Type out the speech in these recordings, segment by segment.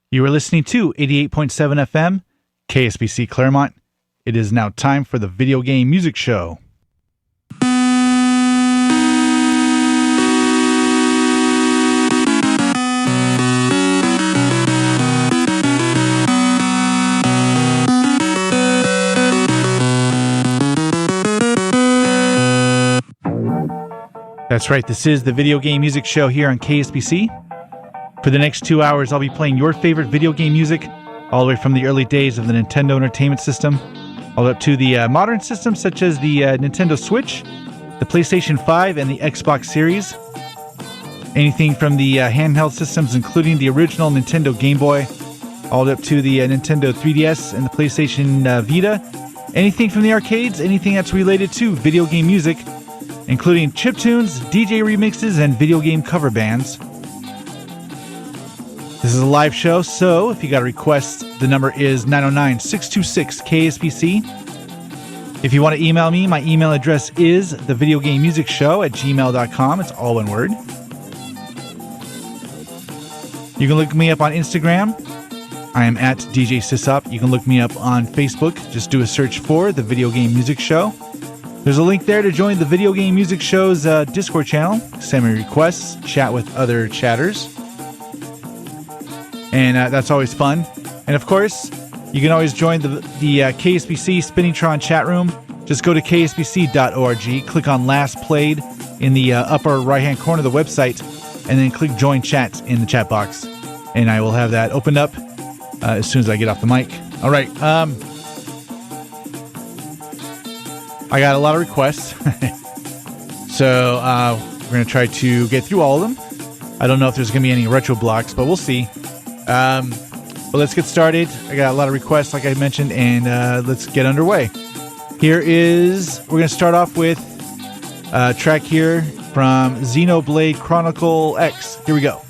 You are listening to 88.7 FM, KSPC Claremont. It is now time for the Video Game Music Show. That's right, this is the Video Game Music Show here on KSPC. For the next 2 hours, I'll be playing your favorite video game music, all the way from the early days of the Nintendo Entertainment System, all the way up to the modern systems such as the Nintendo Switch, the PlayStation 5, and the Xbox Series. Anything from the handheld systems, including the original Nintendo Game Boy, all the way up to the Nintendo 3DS and the PlayStation Vita. Anything from the arcades, anything that's related to video game music, including chiptunes, DJ remixes, and video game cover bands. This is a live show, so if you got a request, the number is 909-626-KSPC. If you want to email me, my email address is thevideogamemusicshow@gmail.com. It's all one word. You can look me up on Instagram. I am at DJ SysOp. You can look me up on Facebook. Just do a search for The Video Game Music Show. There's a link there to join the Video Game Music Show's Discord channel. Send me requests, chat with other chatters. And that's always fun. And of course, you can always join the KSPC Spinningtron chat room. Just go to kspc.org, click on Last Played in the upper right-hand corner of the website, and then click Join Chat in the chat box. And I will have that opened up as soon as I get off the mic. All right. I got a lot of requests, so we're going to try to get through all of them. I don't know if there's going to be any retro blocks, but we'll see. But let's get started. I got a lot of requests, like I mentioned, and let's get underway. We're going to start off with a track here from Xenoblade Chronicle X. Here we go.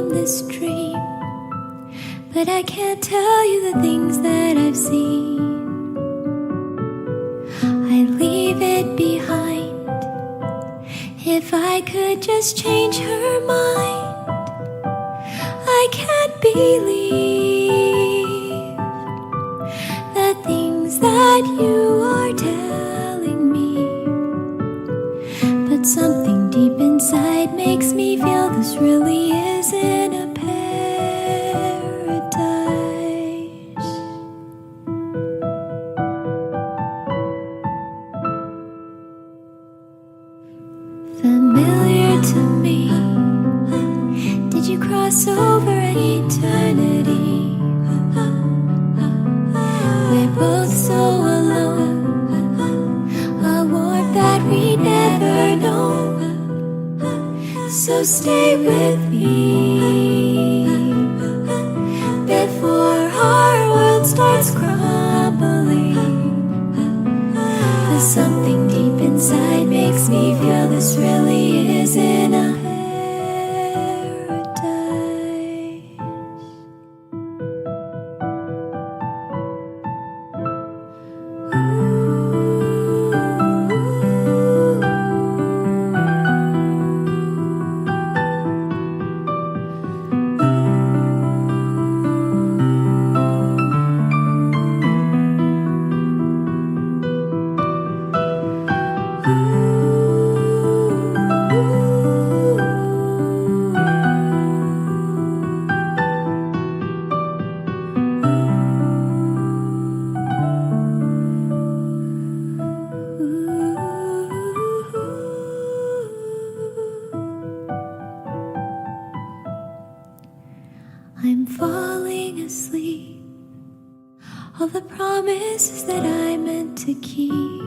from this dream, but I can't tell you the things that I've seen. I leave it behind. If I could just change her mind, I can't believe the things that you are telling me. But something deep inside makes me feel this really isn't a paradise. Familiar to me, did you cross over an eternity? We're both so alone, a warmth that we never know. So stay with me before our world starts crumbling. 'Cause something deep inside makes me feel this really isn't a paradise. I'm falling asleep. All the promises that I meant to keep.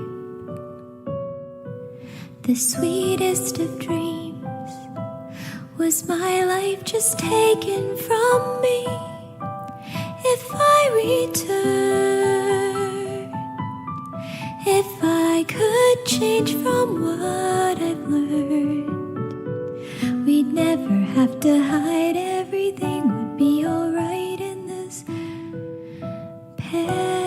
The sweetest of dreams. Was my life just taken from me? If I return, if I could change from what I've learned, we'd never have to hide. Everything would be alright in this paradise.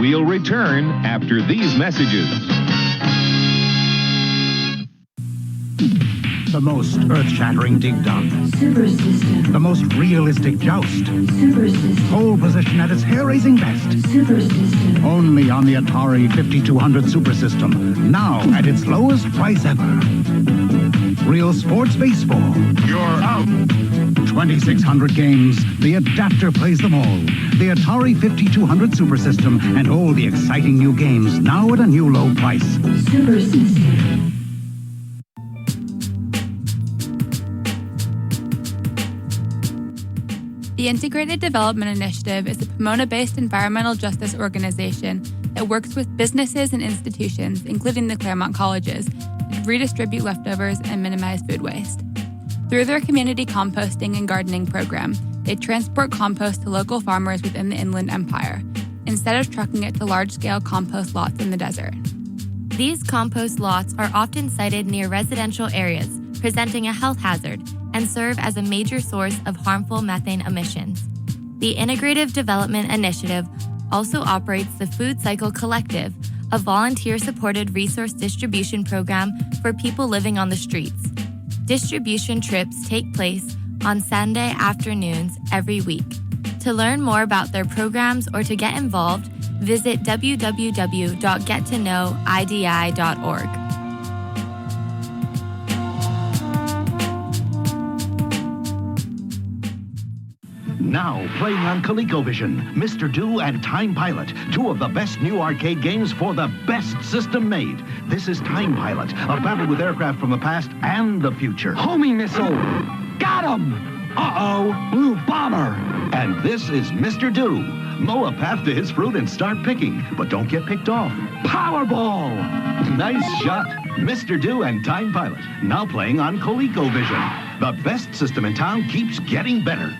We'll return after these messages. The most earth-shattering dig-dug. Super System. The most realistic joust. Super System. Pole position at its hair-raising best. Super System. Only on the Atari 5200 Super System. Now at its lowest price ever. Real sports baseball. You're out. 2,600 games. The adapter plays them all. The Atari 5200 Super System and all the exciting new games now at a new low price. Super System. The Integrated Development Initiative is a Pomona-based environmental justice organization that works with businesses and institutions, including the Claremont colleges, to redistribute leftovers and minimize food waste. Through their community composting and gardening program, they transport compost to local farmers within the Inland Empire, instead of trucking it to large-scale compost lots in the desert. These compost lots are often sited near residential areas, presenting a health hazard, and serve as a major source of harmful methane emissions. The Integrative Development Initiative also operates the Food Cycle Collective, a volunteer-supported resource distribution program for people living on the streets. Distribution trips take place on Sunday afternoons every week. To learn more about their programs or to get involved, visit www.gettoknowidi.org. Now playing on ColecoVision, Mr. Do and Time Pilot, two of the best new arcade games for the best system made. This is Time Pilot, a battle with aircraft from the past and the future. Homing missile! Got him! Uh-oh, blue bomber! And this is Mr. Do. Mow a path to his fruit and start picking, but don't get picked off. Powerball! Nice shot. Mr. Do and Time Pilot, now playing on ColecoVision. The best system in town keeps getting better.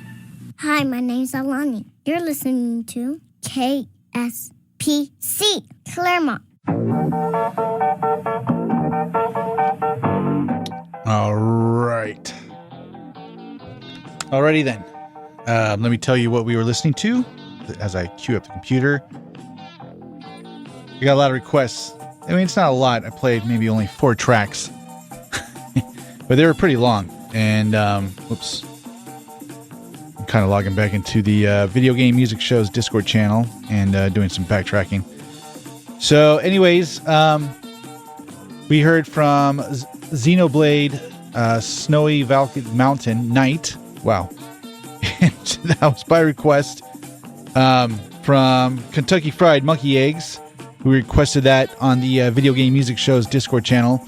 Hi, my name's Alani. You're listening to KSPC, Claremont. All right. Alrighty then. Let me tell you what we were listening to as I queue up the computer. We got a lot of requests. I mean, it's not a lot. I played maybe only 4 tracks, but they were pretty long. And, whoops. I'm kind of logging back into the Video Game Music Show's Discord channel and doing some backtracking. So, anyways, we heard from Xenoblade Snowy Mountain Night. Wow. And that was by request from Kentucky Fried Monkey Eggs, who requested that on the Video Game Music Show's Discord channel.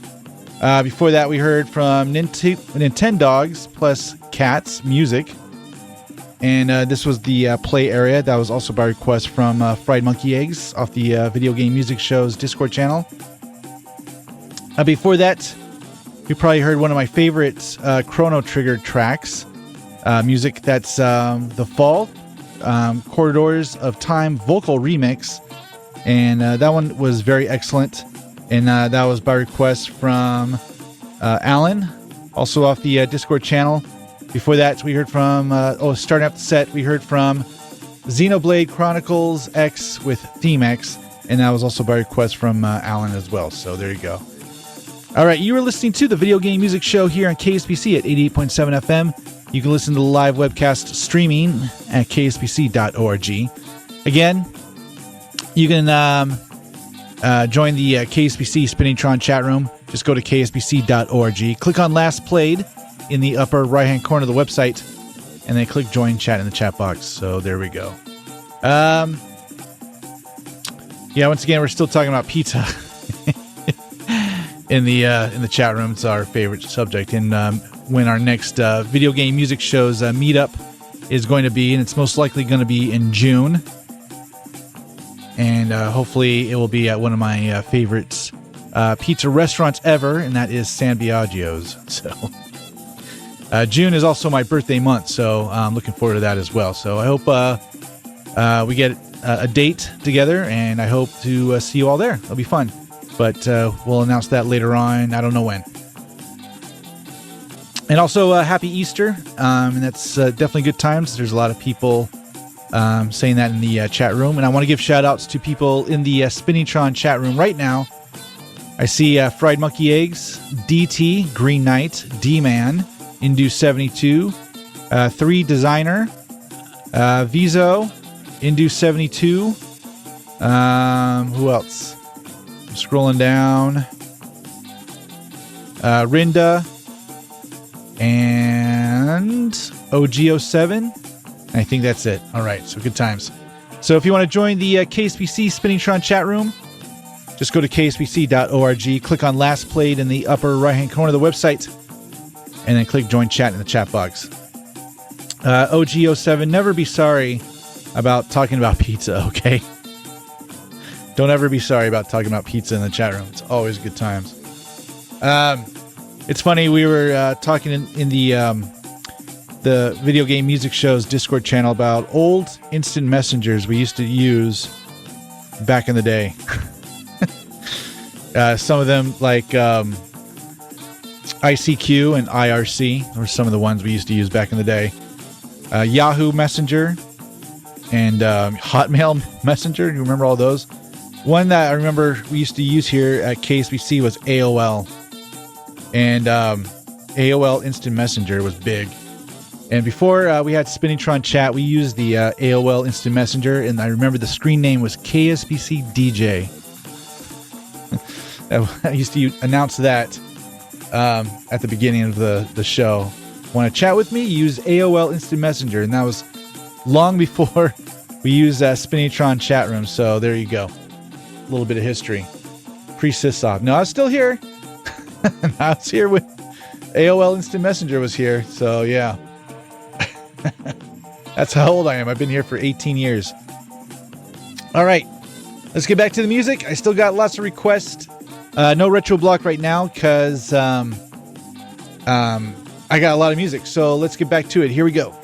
Before that, we heard from Nintendogs plus Cats Music. And this was the play area. That was also by request from Fried Monkey Eggs off the Video Game Music Show's Discord channel. Before that, you probably heard one of my favorite Chrono Trigger tracks. Music that's the Fall, Corridors of Time vocal remix. And that one was very excellent. And that was by request from Alan, also off the Discord channel. Before that, we heard from, starting up the set, we heard from Xenoblade Chronicles X with Theme X. And that was also by request from Alan as well. So there you go. All right, you are listening to the Video Game Music Show here on KSPC at 88.7 FM. You can listen to the live webcast streaming at kspc.org. Again, you can join the KSPC Spinningtron chat room. Just go to kspc.org. Click on Last Played, in the upper right-hand corner of the website, and then click join chat in the chat box. So there we go. Yeah, once again, we're still talking about pizza in the chat room. It's our favorite subject. And when our next video game music shows meetup is going to be, and it's most likely going to be in June. And hopefully it will be at one of my favorite pizza restaurants ever, and that is San Biagio's. So June is also my birthday month, so I'm looking forward to that as well. So I hope we get a date together, and I hope to see you all there. It'll be fun. But we'll announce that later on. I don't know when. And also, happy Easter. And that's definitely good times. There's a lot of people saying that in the chat room. And I want to give shout-outs to people in the Spinningtron chat room right now. I see Fried Monkey Eggs, DT, Green Knight, D-Man, Indu72, 3 Designer, Vizo, Indu72. Who else? I'm scrolling down. Rinda and OG07. I think that's it. All right, so good times. So if you want to join the KSPC Spinningtron chat room, just go to kspc.org, click on Last Played in the upper right-hand corner of the website, and then click Join Chat in the chat box. OG07, never be sorry about talking about pizza, okay? Don't ever be sorry about talking about pizza in the chat room. It's always good times. It's funny, we were talking in the Video Game Music Show's Discord channel about old instant messengers we used to use back in the day. Some of them, like ICQ and IRC, were some of the ones we used to use back in the day. Yahoo Messenger and Hotmail Messenger. Do you remember all those? One that I remember we used to use here at KSPC was AOL. And AOL Instant Messenger was big. And before we had Spinningtron Chat, we used the AOL Instant Messenger, and I remember the screen name was KSPC DJ. I used to announce that at the beginning of the show. Want to chat with me? Use AOL Instant Messenger, and that was long before we used Spinningtron Chat Room. So there you go. A little bit of history. Pre-SysOp. No, I was still here. I was here when AOL Instant Messenger was here. So yeah. That's how old I am. I've been here for 18 years. All right. Let's get back to the music. I still got lots of requests. No retro block right now because I got a lot of music. So let's get back to it. Here we go.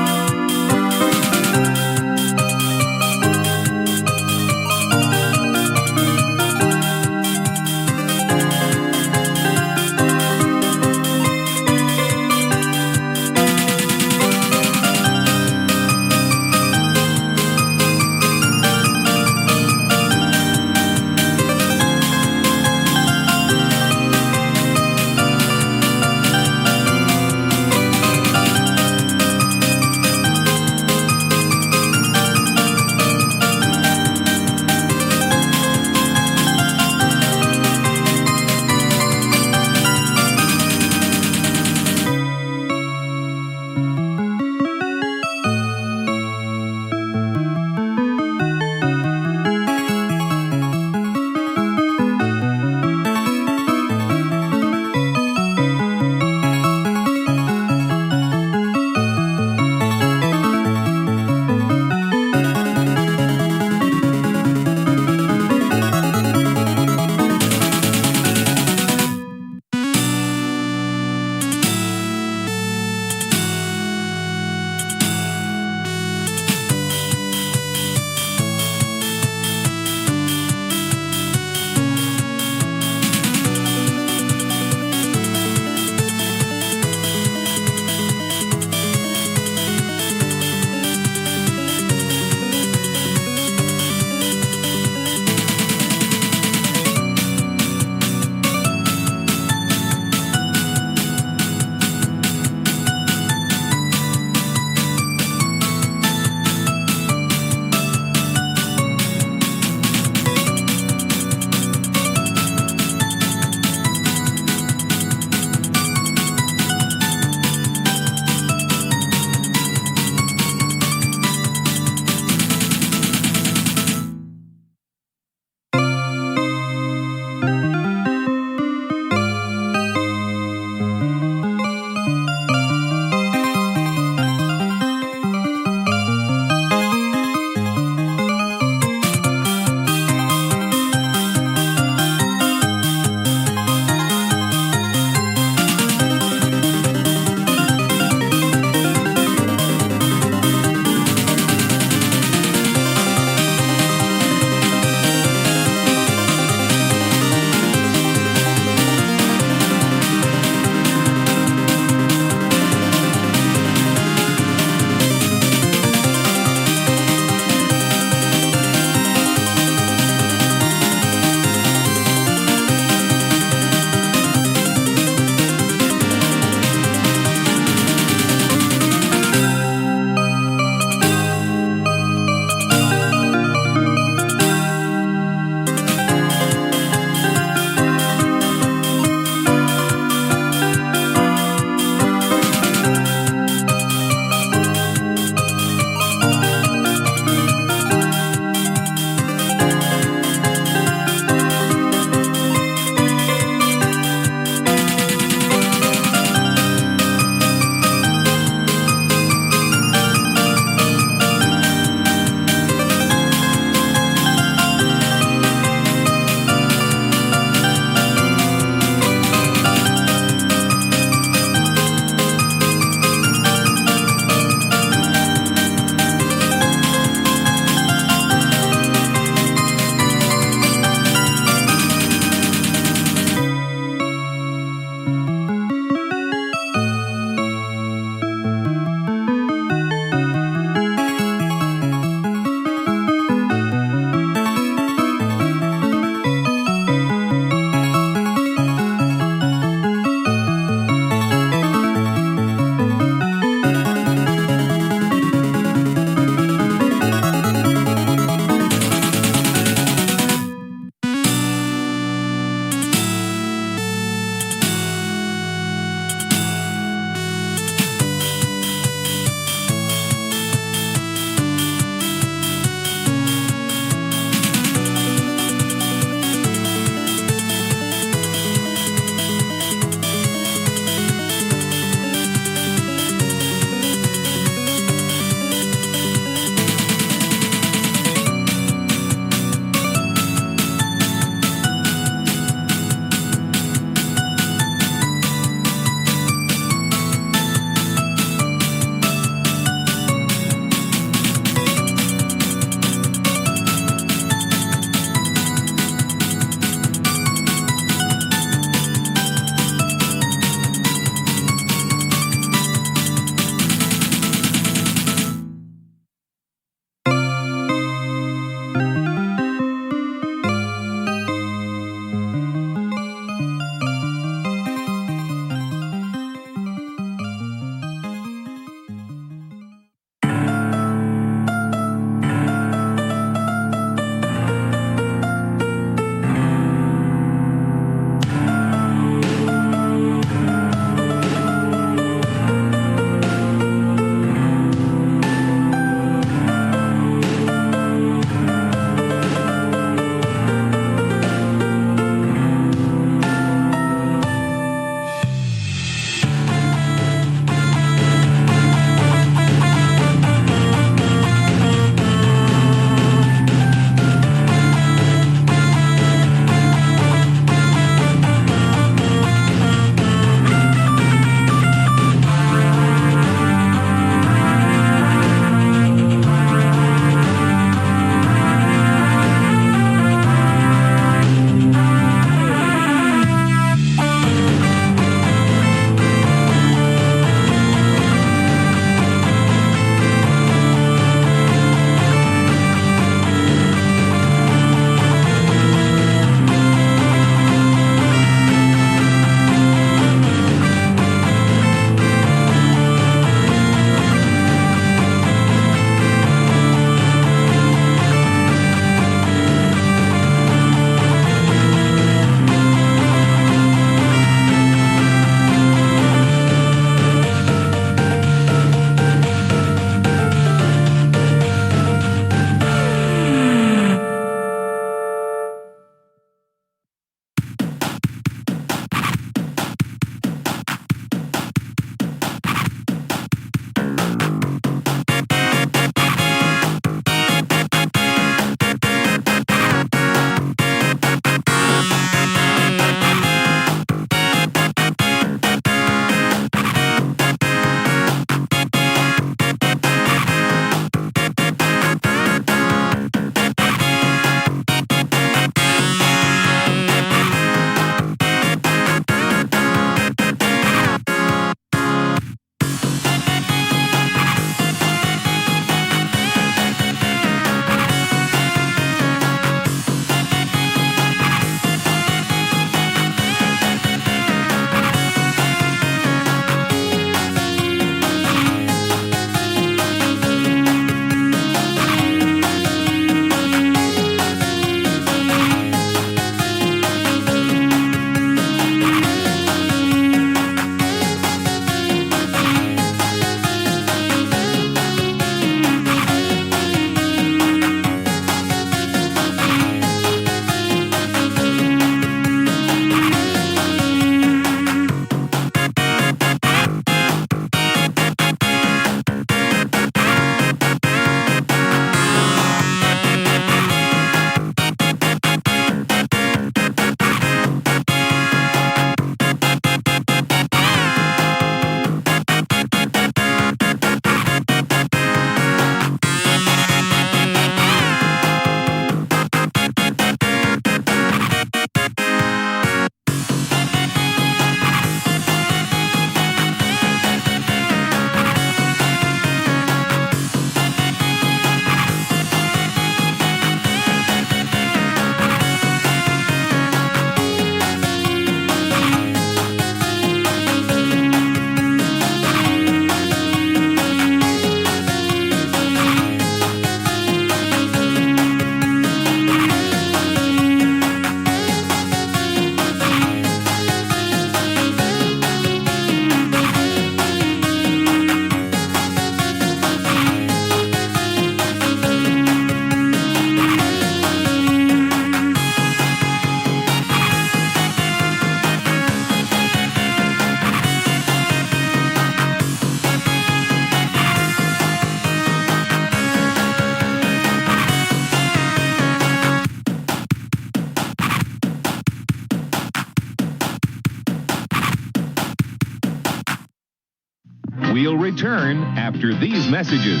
We'll return after these messages.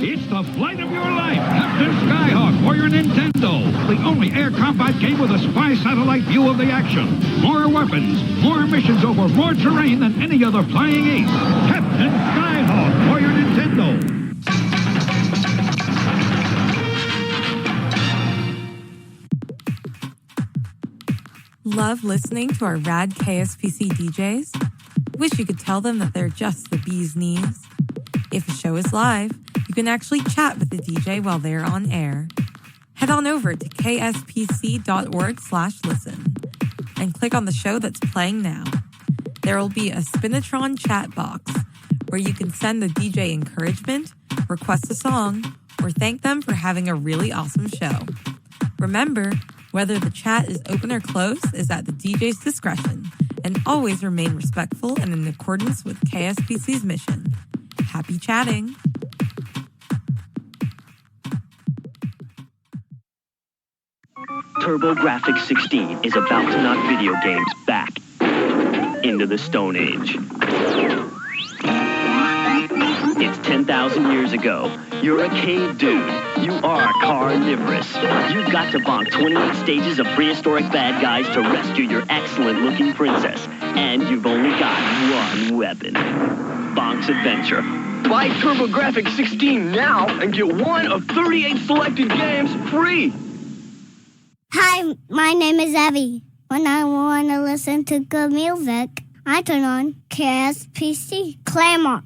It's the flight of your life, Captain Skyhawk for your Nintendo. The only air combat game with a spy satellite view of the action. More weapons, more missions over more terrain than any other flying ace. Captain Skyhawk for your Nintendo. Love listening to our rad KSPC DJs? Wish you could tell them that they're just the bee's knees? If a show is live, you can actually chat with the DJ while they're on air. Head on over to kspc.org/listen and click on the show that's playing now. There will be a Spinatron chat box where you can send the DJ encouragement, request a song, or thank them for having a really awesome show. Remember, whether the chat is open or closed is at the DJ's discretion, and always remain respectful and in accordance with KSPC's mission. Happy chatting! TurboGrafx 16 is about to knock video games back into the Stone Age. It's 10,000 years ago. You're a cave dude. You are carnivorous. You've got to bonk 28 stages of prehistoric bad guys to rescue your excellent-looking princess. And you've only got one weapon. Bonk's Adventure. Buy TurboGrafx 16 now and get one of 38 selected games free. Hi, my name is Evie. When I want to listen to good music, I turn on KSPC Claremont.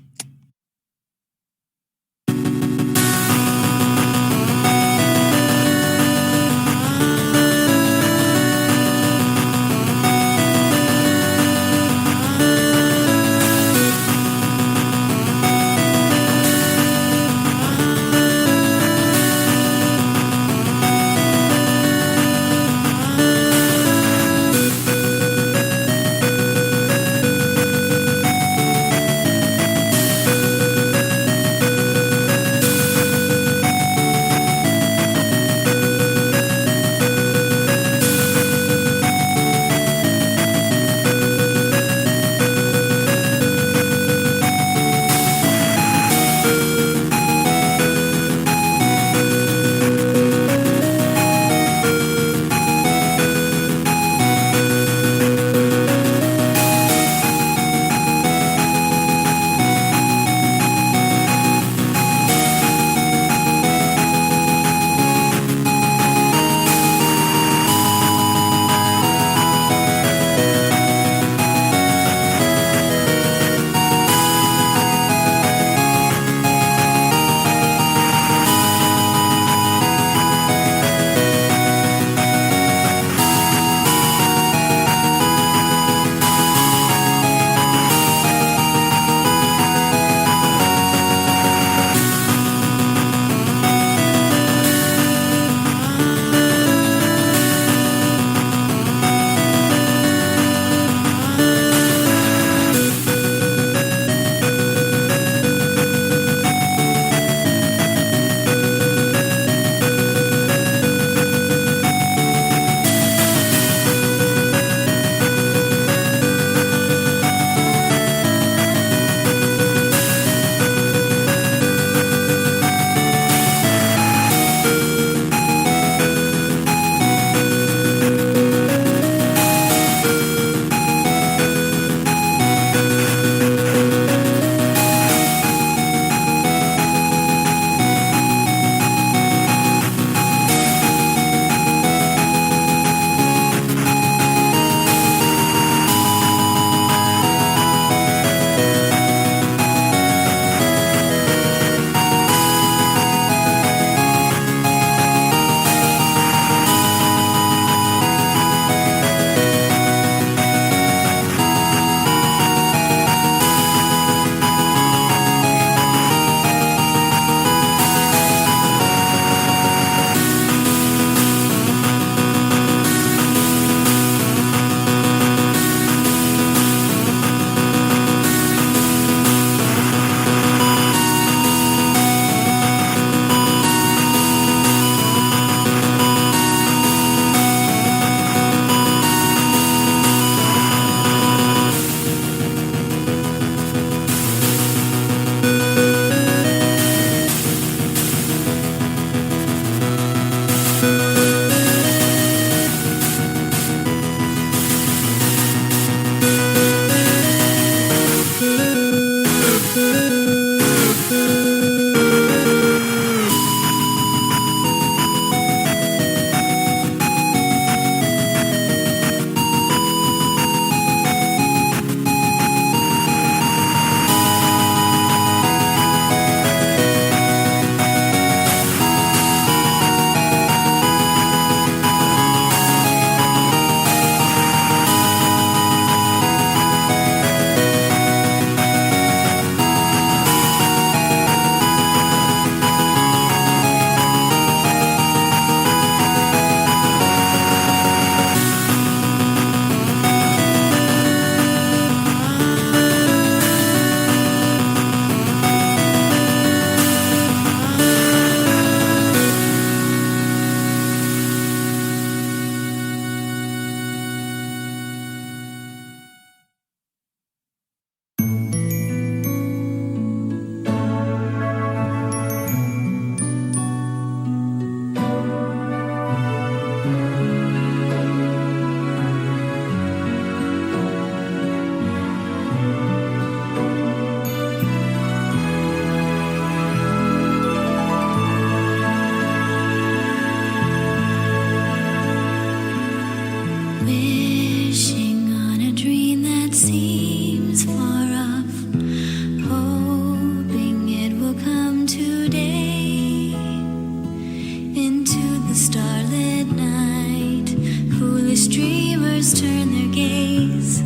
gaze,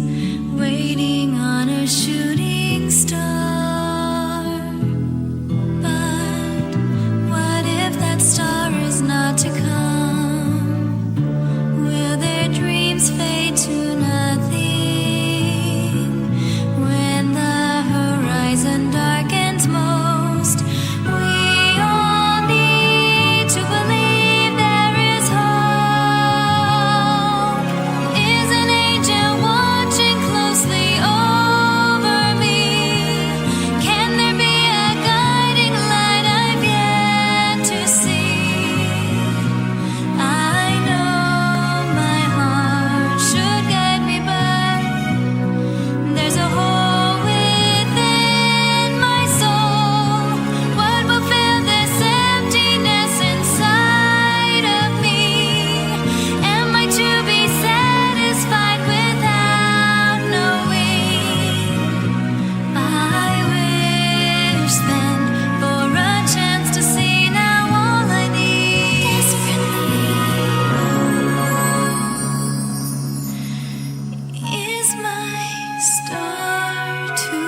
waiting on a shooting star. But what if that star is not to come? Will their dreams fade to nothing when the horizon darkens most? We all need to believe there is hope. Is an angel watching closely over me? Can there be a guiding light I've yet to see? I know my heart should guide me, but there's a hole within my soul. What will fill this emptiness inside of me? Am I to be satisfied without knowing? I wish then for a chance to see now all I need is my star to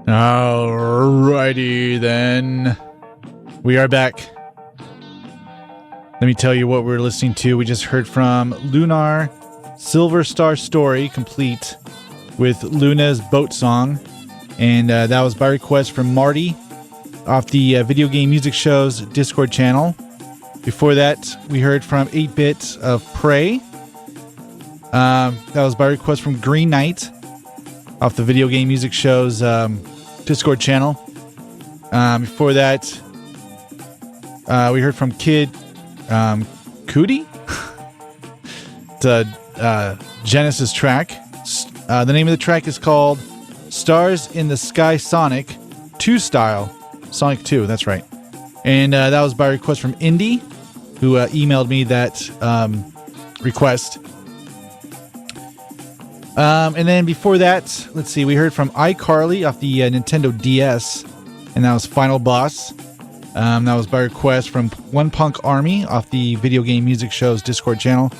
Alrighty then. We are back. Let me tell you what we're listening to. We just heard from Lunar Silver Star Story, complete with Luna's Boat Song. And that was by request from Marty off the Video Game Music Show's Discord channel. Before that, we heard from 8-Bit of Prey. That was by request from Green Knight off the Video Game Music Show's Discord channel. Before that, we heard from Kid Cootie. It's a Genesis track. The name of the track is called Stars in the Sky Sonic 2 Style. Sonic 2, that's right. And that was by request from Indy, who emailed me that request. And then before that, let's see, we heard from iCarly off the Nintendo DS, and that was Final Boss. That was by request from One Punk Army off the Video Game Music Show's Discord channel.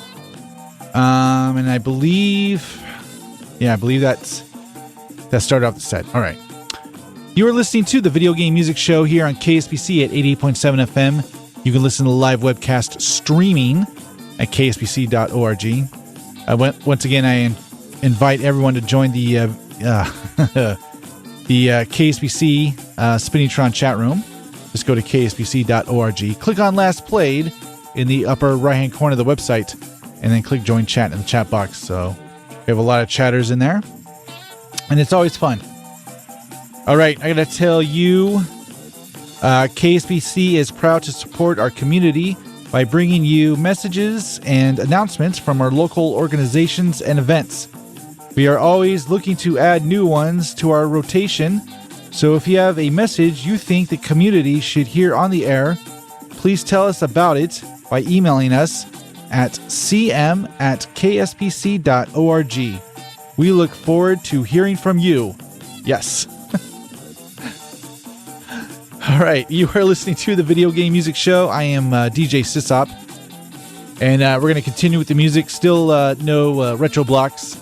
And I believe that started off the set. All right. You are listening to the Video Game Music Show here on KSPC at 88.7 FM. You can listen to the live webcast streaming at kspc.org. Once again, I invite everyone to join the KSPC Spinitron chat room. Just go to kspc.org. Click on Last Played in the upper right-hand corner of the website, and then click Join Chat in the chat box. So we have a lot of chatters in there, and it's always fun. All right, I got to tell you, KSPC is proud to support our community by bringing you messages and announcements from our local organizations and events. We are always looking to add new ones to our rotation, so if you have a message you think the community should hear on the air, please tell us about it by emailing us at cm@kspc.org. We look forward to hearing from you. Yes. All right, you are listening to the Video Game Music Show. I am DJ SysOp, and we're going to continue with the music. Still no retro blocks,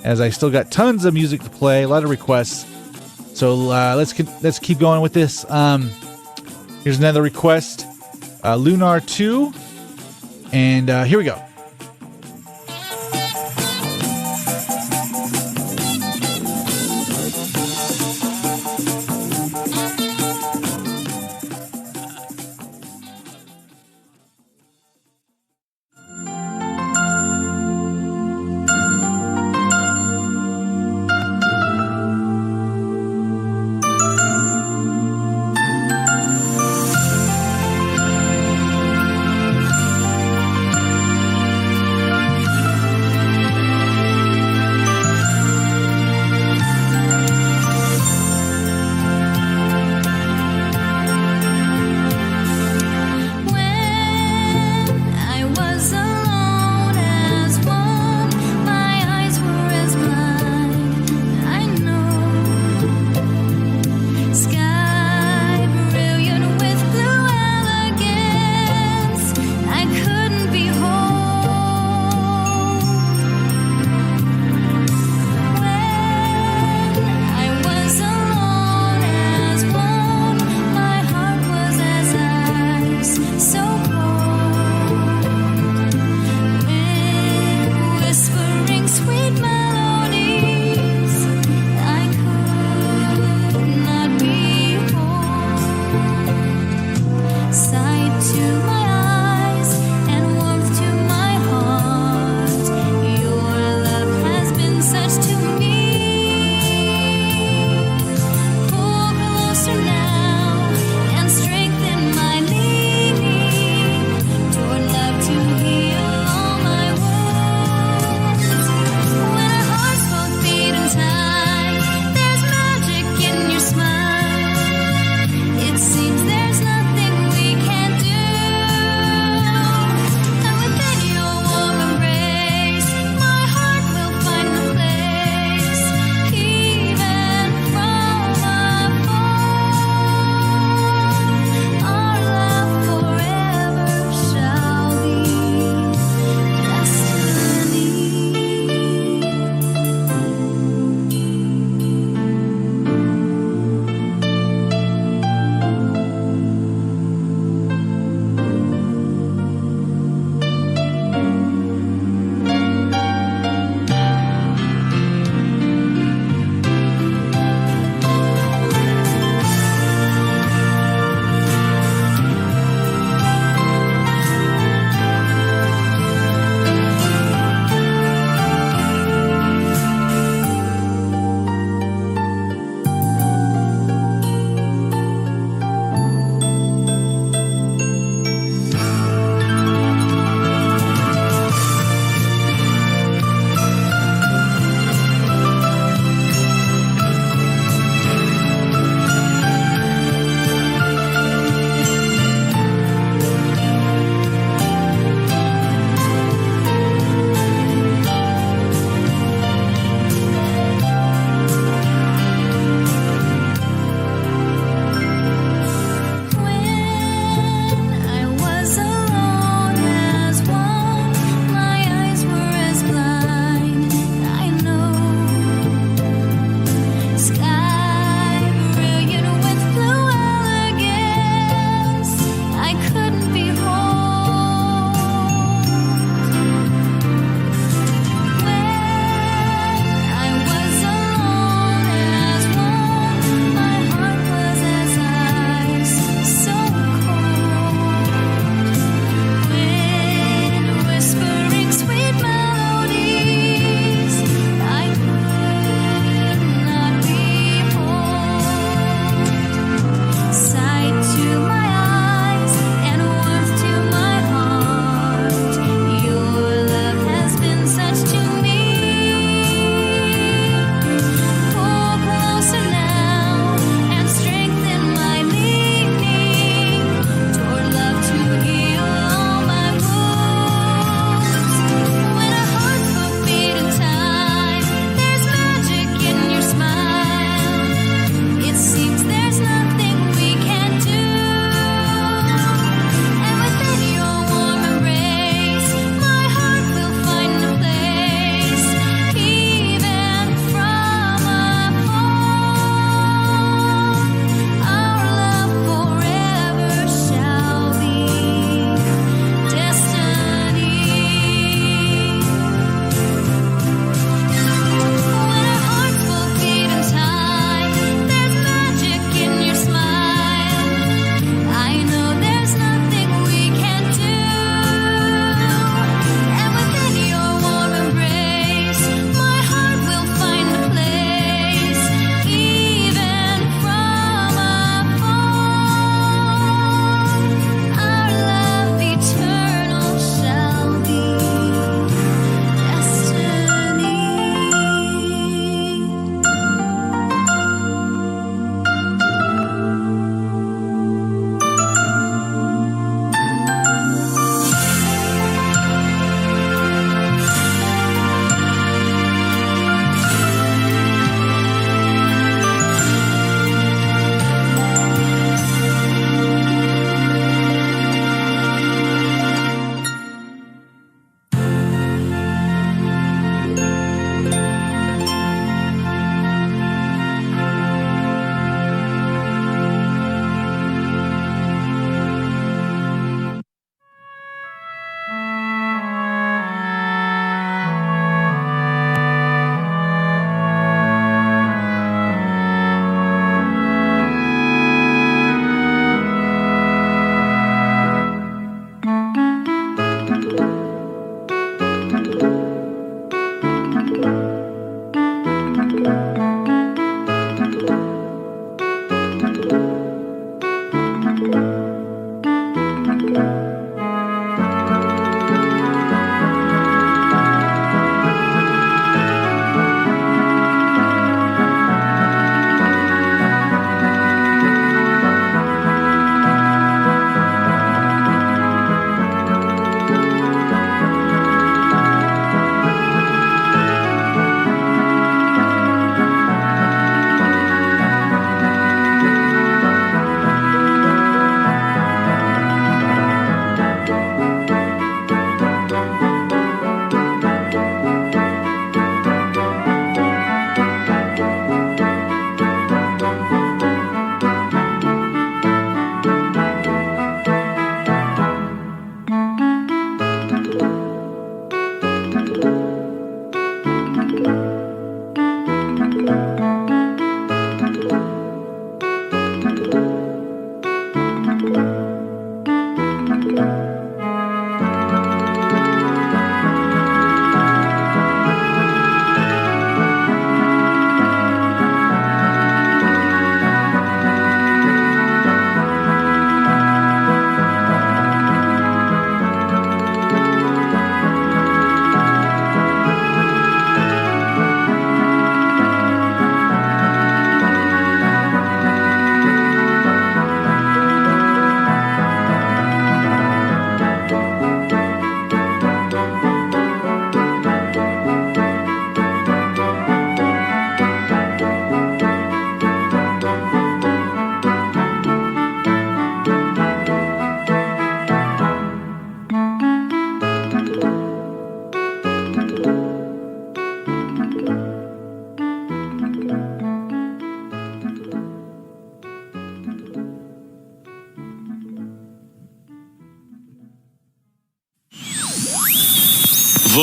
as I still got tons of music to play, a lot of requests. So let's keep going with this. Here's another request, Lunar 2. And here we go.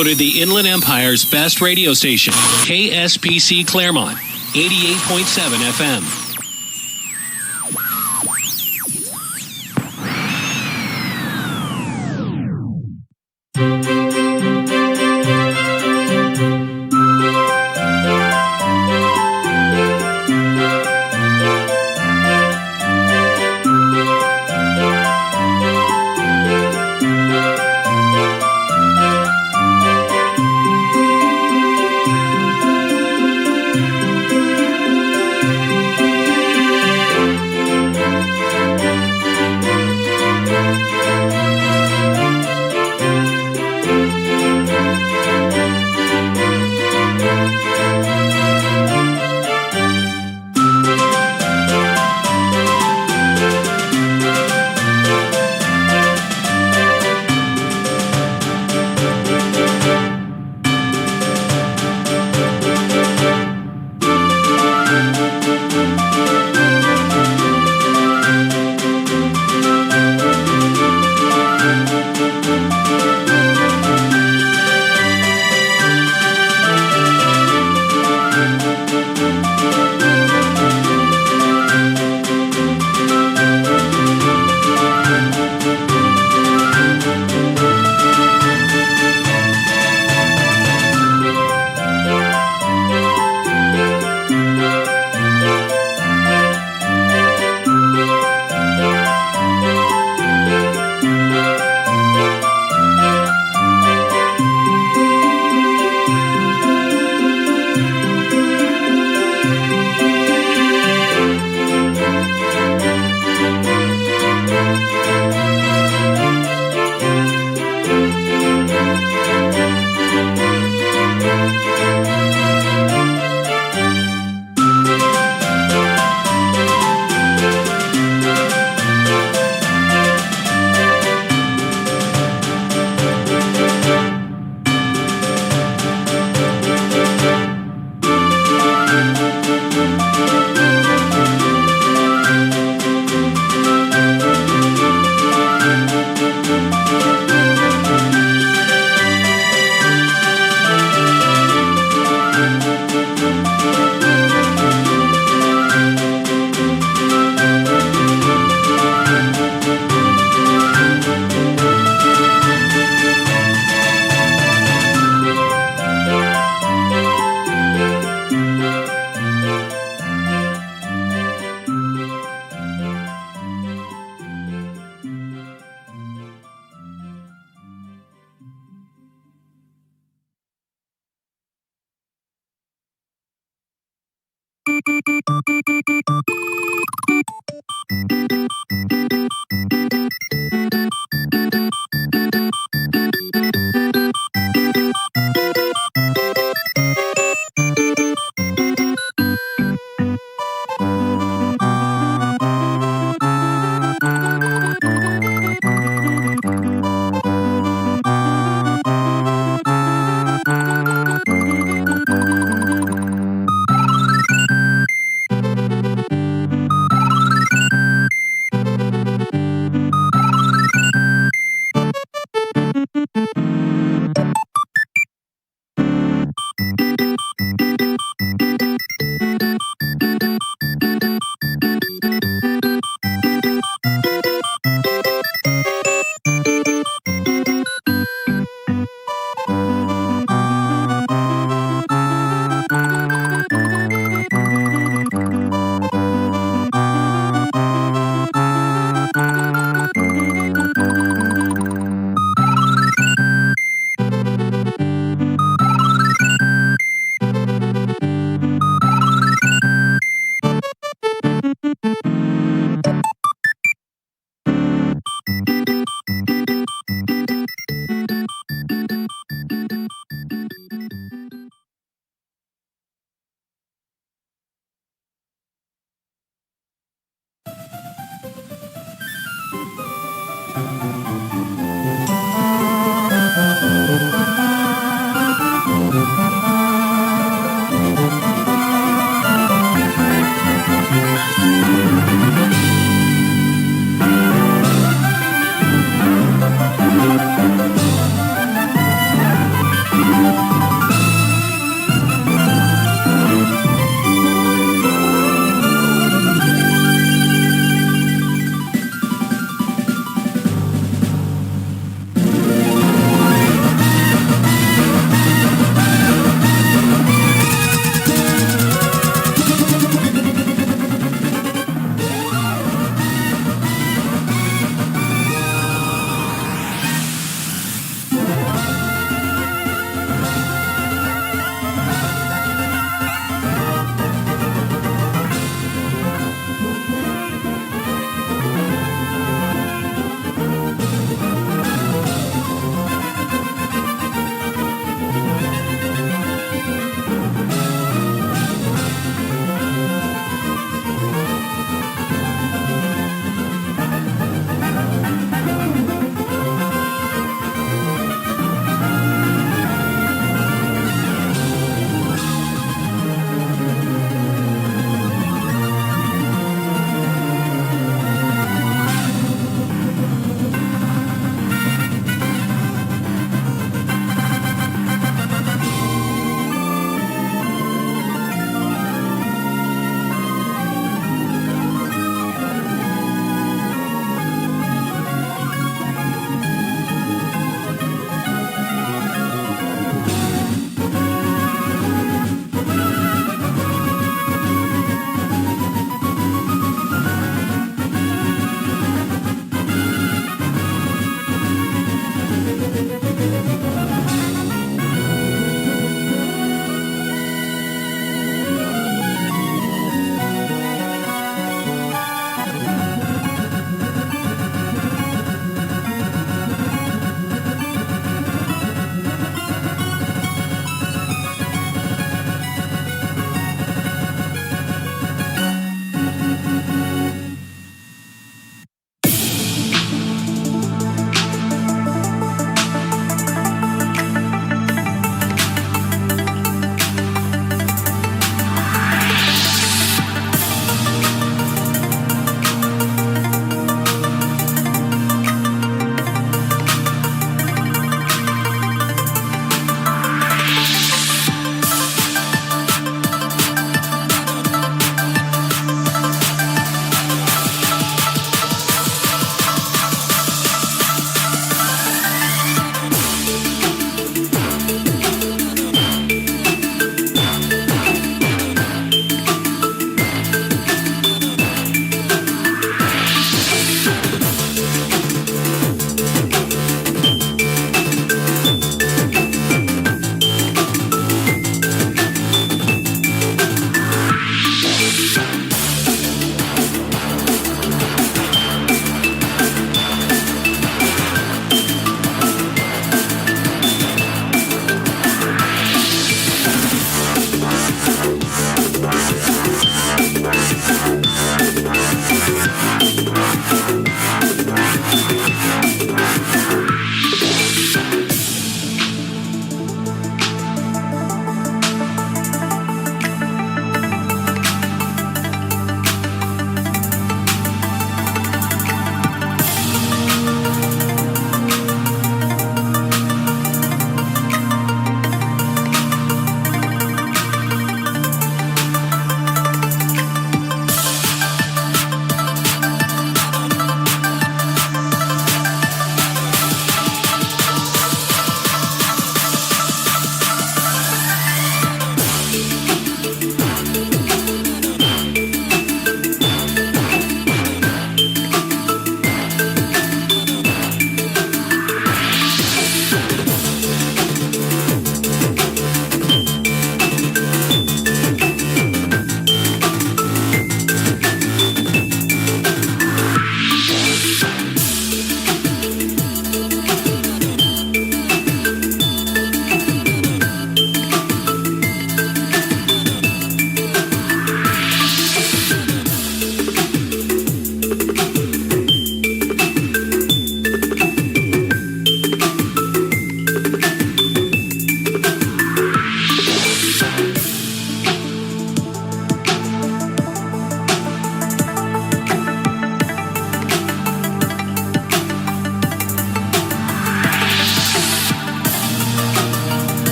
Voted the Inland Empire's best radio station, KSPC Claremont, 88.7 FM.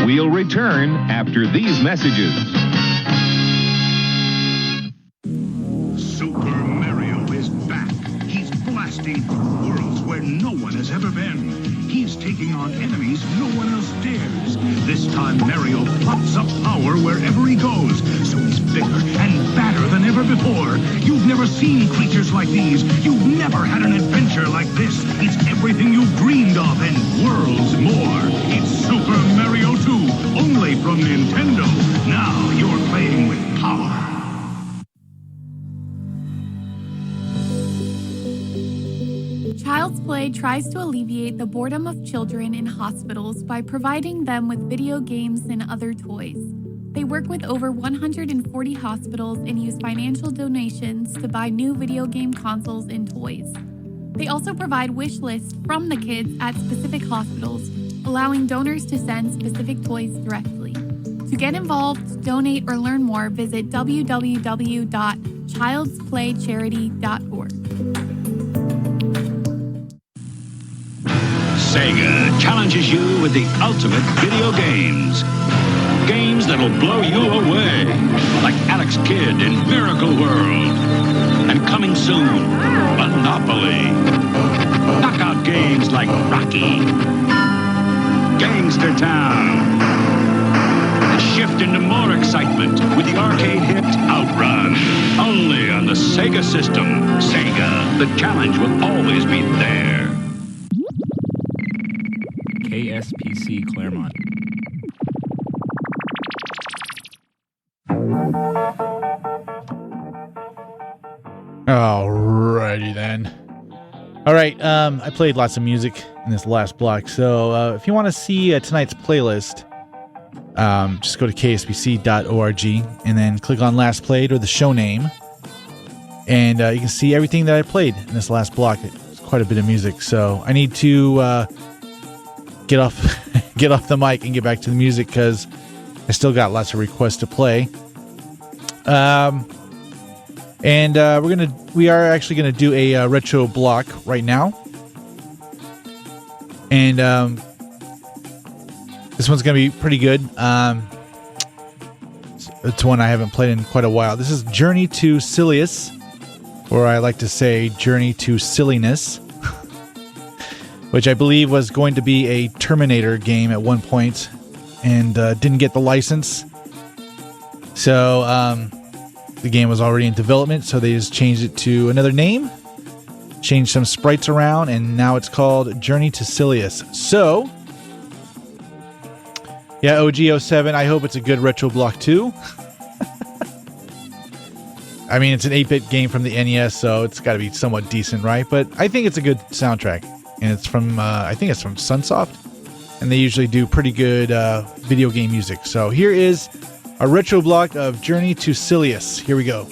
We'll return after these messages. Super Mario is back. He's blasting through worlds where no one has ever been. He's taking on enemies no one else dares. This time Mario pops up power wherever he goes, so he's bigger and badder than ever before. You've never seen creatures like these. You've never had an adventure like this. It's everything you've dreamed of and worlds more. It's Super Mario 2, only from Nintendo. Now you're playing with power. Child's Play tries to alleviate the boredom of children in hospitals by providing them with video games and other toys. They work with over 140 hospitals and use financial donations to buy new video game consoles and toys. They also provide wish lists from the kids at specific hospitals, allowing donors to send specific toys directly. To get involved, donate, or learn more, visit www.childsplaycharity.org. Sega challenges you with the ultimate video games. Games that'll blow you away, like Alex Kidd in Miracle World. And coming soon, Monopoly. Knockout games like Rocky, Gangster Town. And shift into more excitement with the arcade hit Outrun. Only on the Sega system. Sega, the challenge will always be there. KSPC Claremont. Alrighty then. All right, I played lots of music in this last block, so if you want to see tonight's playlist, just go to kspc.org and then click on Last Played or the show name, and you can see everything that I played in this last block. It's quite a bit of music, so I need to get off the mic and get back to the music because I still got lots of requests to play. And we are actually gonna do a retro block right now, and this one's gonna be pretty good. It's one I haven't played in quite a while. This is Journey to Sillius, or I like to say Journey to Silliness, which I believe was going to be a Terminator game at one point, and didn't get the license. So the game was already in development, so they just changed it to another name, changed some sprites around, and now it's called Journey to Sillius. So, yeah, OG07, I hope it's a good retro block too. I mean, it's an 8-bit game from the NES, so it's got to be somewhat decent, right? But I think it's a good soundtrack, and it's from, I think it's from Sunsoft, and they usually do pretty good video game music. So here is a retro block of Journey to Sillius. Here we go.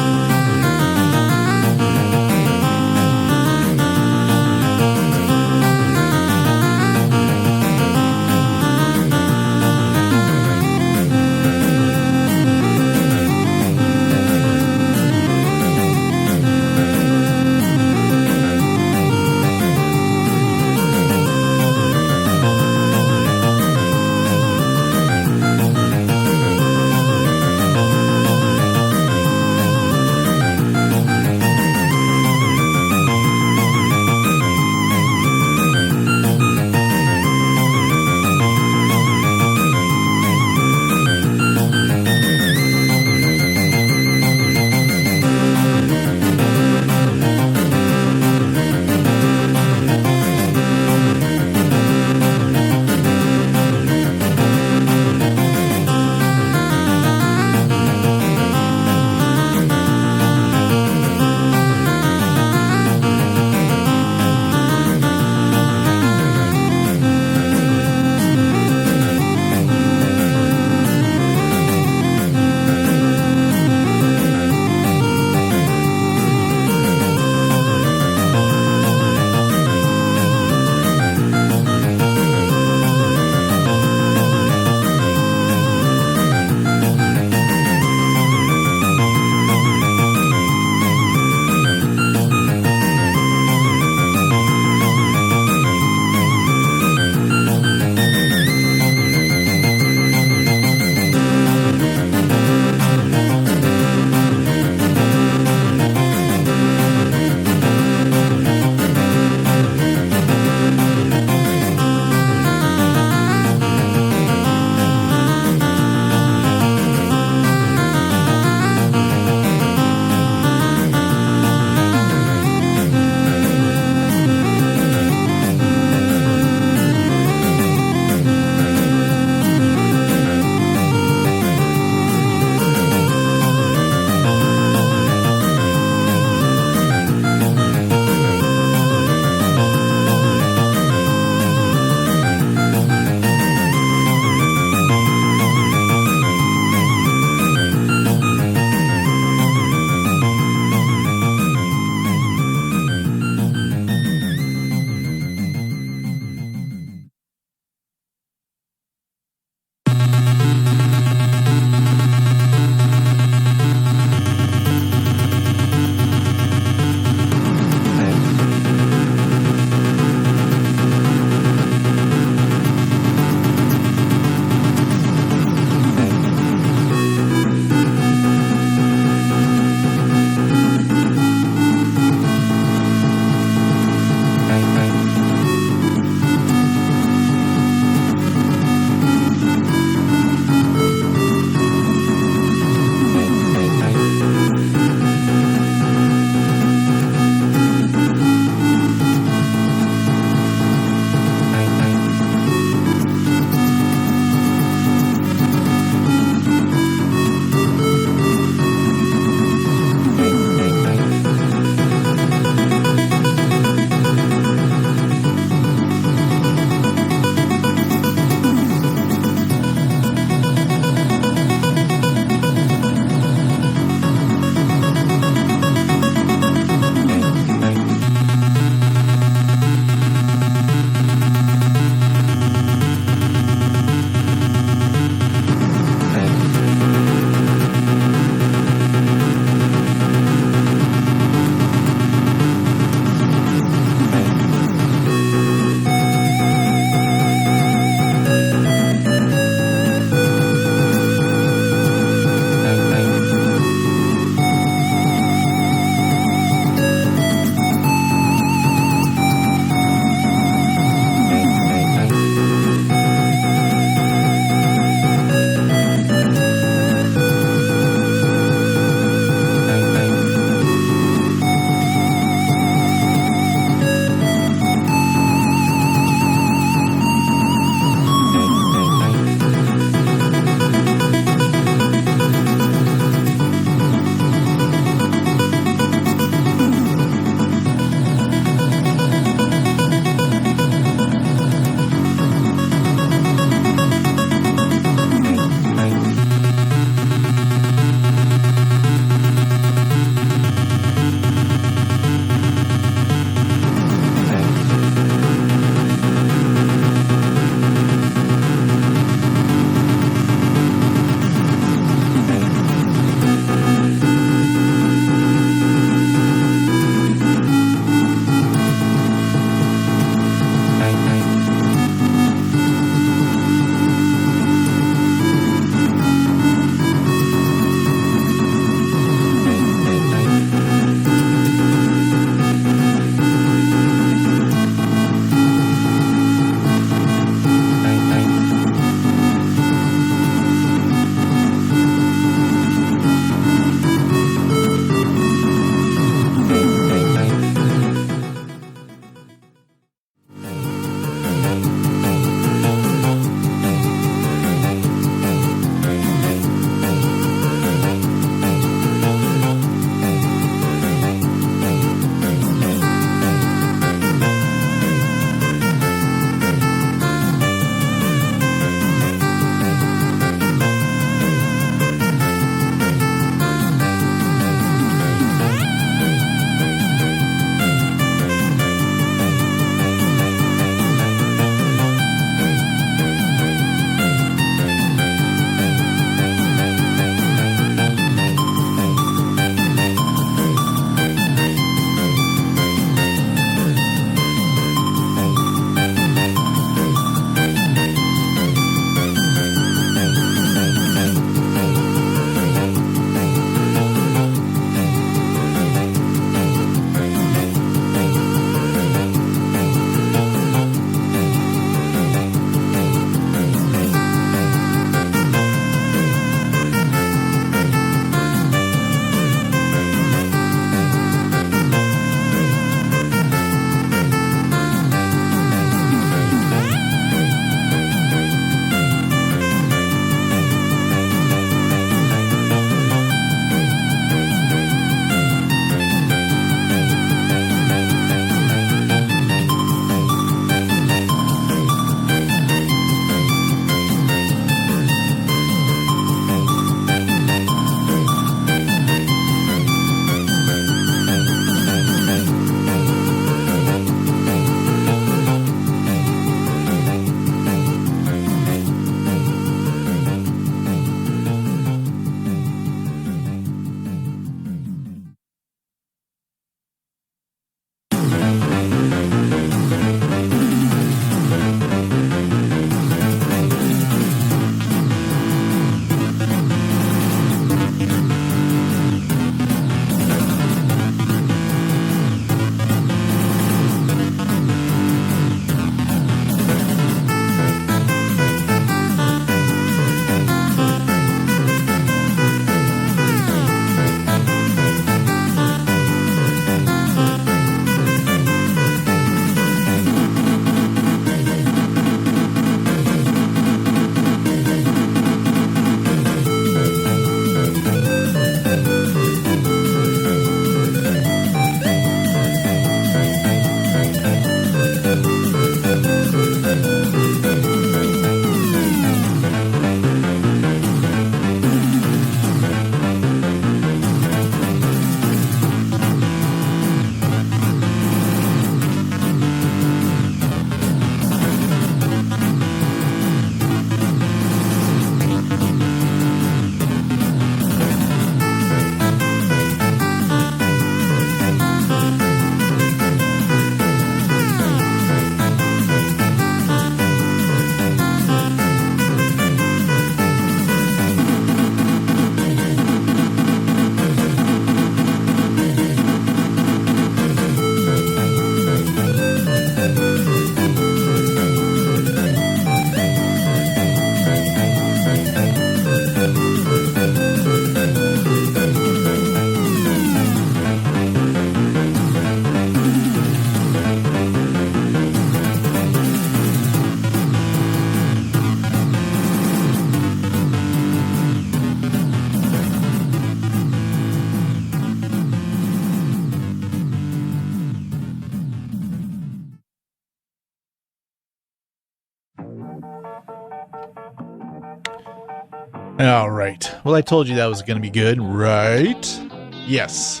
All right. Well, I told you that was going to be good, right? Yes.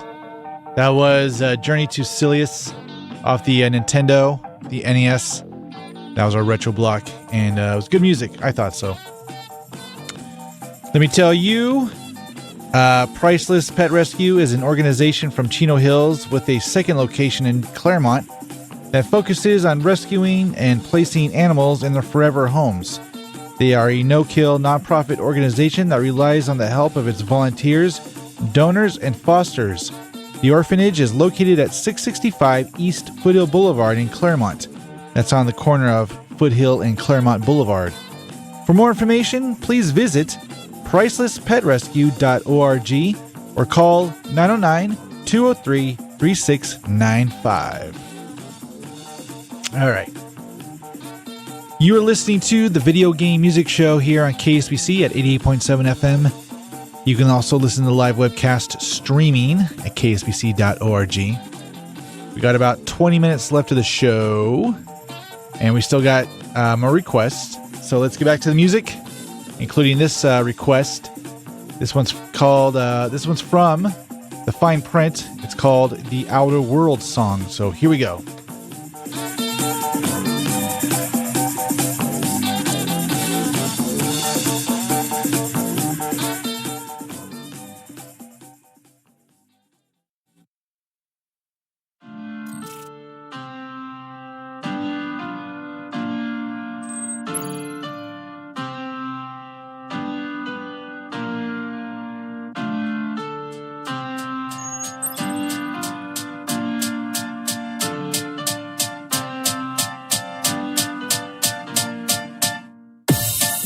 That was Journey to Silius off the Nintendo, the NES. That was our retro block, and it was good music. I thought so. Let me tell you, Priceless Pet Rescue is an organization from Chino Hills with a second location in Claremont that focuses on rescuing and placing animals in their forever homes. They are a no-kill nonprofit organization that relies on the help of its volunteers, donors, and fosters. The orphanage is located at 665 East Foothill Boulevard in Claremont. That's on the corner of Foothill and Claremont Boulevard. For more information, please visit pricelesspetrescue.org or call 909-203-3695. All right. You are listening to the Video Game Music Show here on KSPC at 88.7 FM. You can also listen to the live webcast streaming at kspc.org. We got about 20 minutes left of the show, and we still got more requests. So let's get back to the music, including this request. This one's called. This one's from The Fine Print. It's called The Outer World Song. So here we go.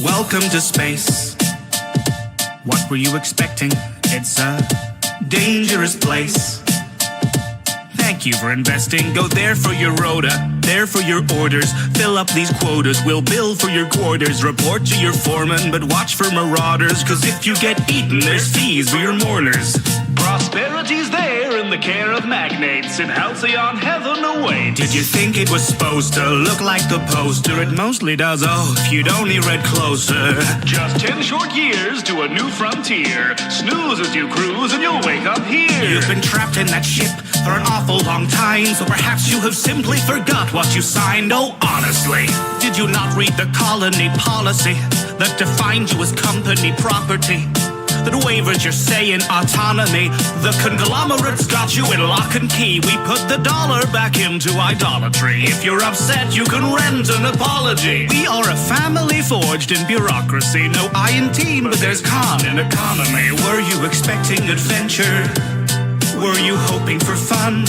Welcome to space. What were you expecting? It's a dangerous place. Thank you for investing. Go there for your rota, there for your orders. Fill up these quotas, we'll bill for your quarters. Report to your foreman, but watch for marauders. Cause if you get eaten, there's fees for your mourners. Prosperity's there in the care of magnates, and halcyon heaven awaits. Did you think it was supposed to look like the poster? It mostly does, if you'd only read closer. Just 10 short years to a new frontier. Snooze as you cruise and you'll wake up here. You've been trapped in that ship for an awful long time, so perhaps you have simply forgot what you signed. Oh, honestly, did you not read the colony policy that defined you as company property? That waivers your say in autonomy. The conglomerates got you in lock and key. We put the dollar back into idolatry. If you're upset, you can rent an apology. We are a family forged in bureaucracy. No I in team, but there's con in economy. Were you expecting adventure? Were you hoping for fun?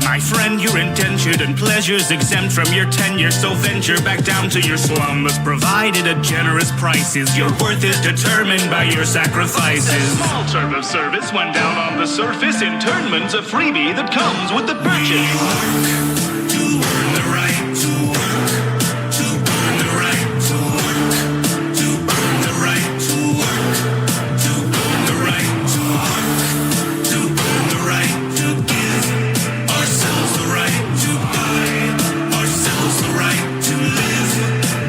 My friend, you're indentured and pleasure's exempt from your tenure. So venture back down to your slum that's provided at generous prices. Your worth is determined by your sacrifices. A small term of service went down on the surface. Internment's a freebie that comes with the purchase. We work to earn the right to work. To earn the right to work. To earn the right to work. To earn the right to work. To earn the right to give ourselves the right to buy, ourselves the right to live,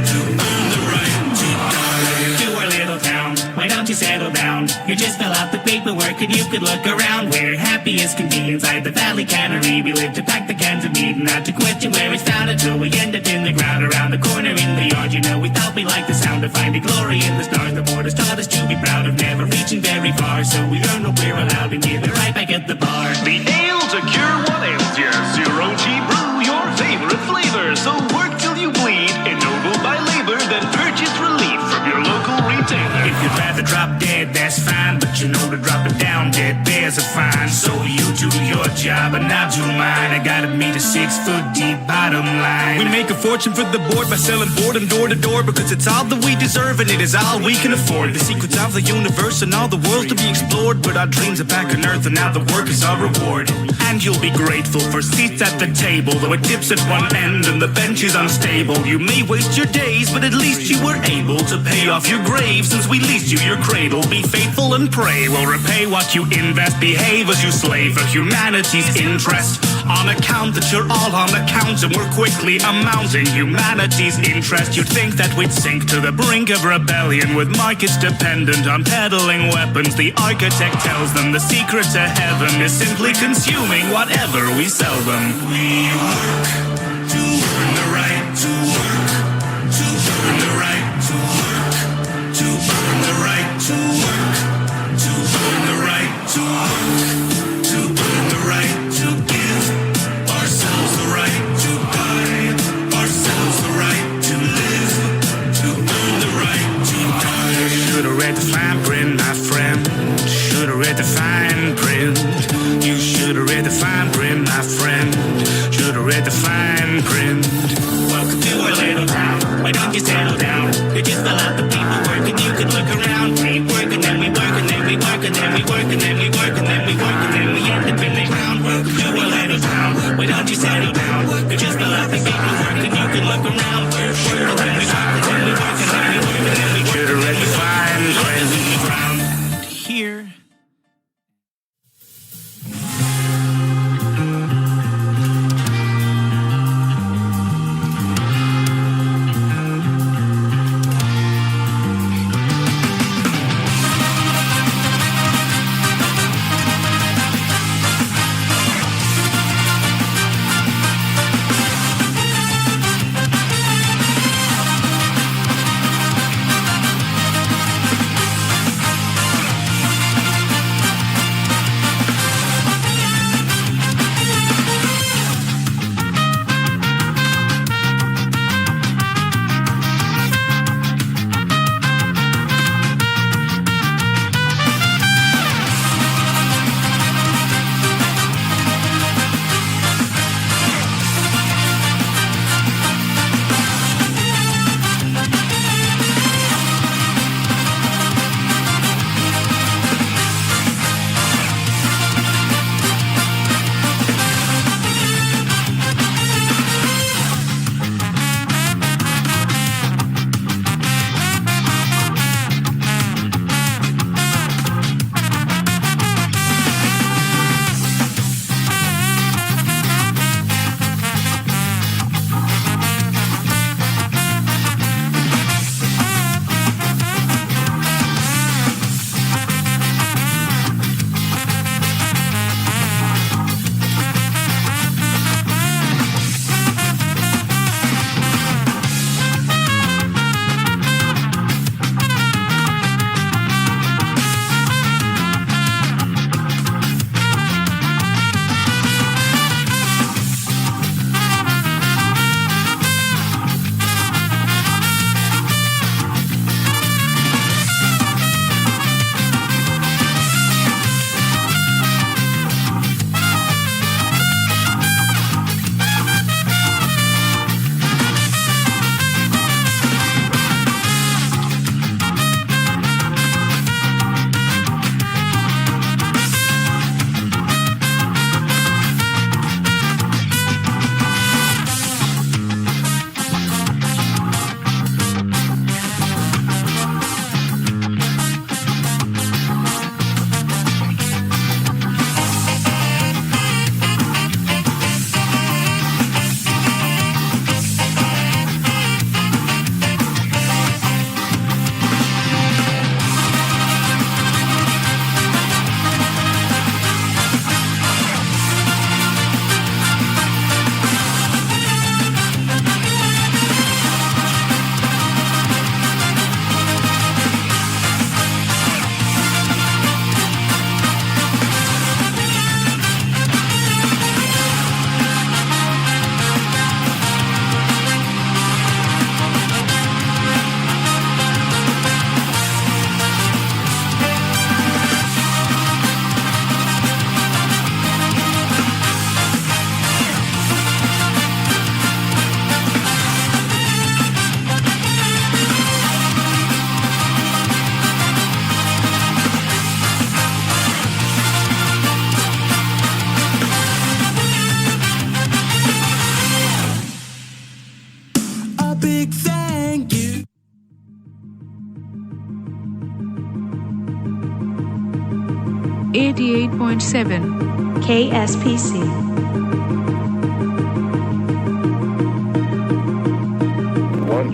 to earn the right to die. To our little town, why don't you settle down? You just fill out the paperwork and you could look around. We're happy as can be inside the valley cannery. We live to pack the cans of meat and not to question where it's found until we end up in the ground around the corner in the yard. You know, we thought we liked the sound of finding glory in the stars. The borders taught us to be proud of never reaching very far. So we earn what we're allowed and give it right back at the bar. The ale to cure what ails you. Zero G brew, your favorite flavor. So work till you bleed, ennobled by labor, then purchase relief from your local retailer. If you'd rather drop dead, that's fine, but you know to drop it down dead, there's a fine. So you do your job and I'll do mine. I gotta meet a 6 foot deep bottom line. We make a fortune for the board by selling boredom door to door, because it's all that we deserve and it is all we can afford. The secrets of the universe and all the worlds to be explored, but our dreams are back on earth and now the work is our reward. And you'll be grateful for seats at the table, though it dips at one end and the bench is unstable. You may waste your days, but at least you were able to pay off your grave since we leased you your cradle. Be faithful and pray, we'll repay what you invest. Behave as you slave for humanity's interest. On account that you're all on account and we're quickly amounting humanity's interest, you'd think that we'd sink to the brink of rebellion with markets dependent on peddling weapons. The architect tells them the secret to heaven is simply consuming whatever we sell them. We work to earn the right to work, to earn the right to work, to earn the right to work, to earn the right to work, to earn the right to give ourselves the right to buy ourselves the right to live, to earn the right to die. Should have read the fine print, my friend. Should have read the fine print. You should have read the fine print, my friend. Should have read the fine print. Welcome to our little town. Why don't you settle down? You're just a lot of people working. You could look around. We work and then we work and then we work and then we work and then we work and then we work and then we end up in the ground. Welcome to our little town. Why don't you settle down? You're just a lot of people working. You could look around. We work and then we work and then we work and then we work and then we work. Should have read the fine print. Around here. big thank you. .7 KSPC.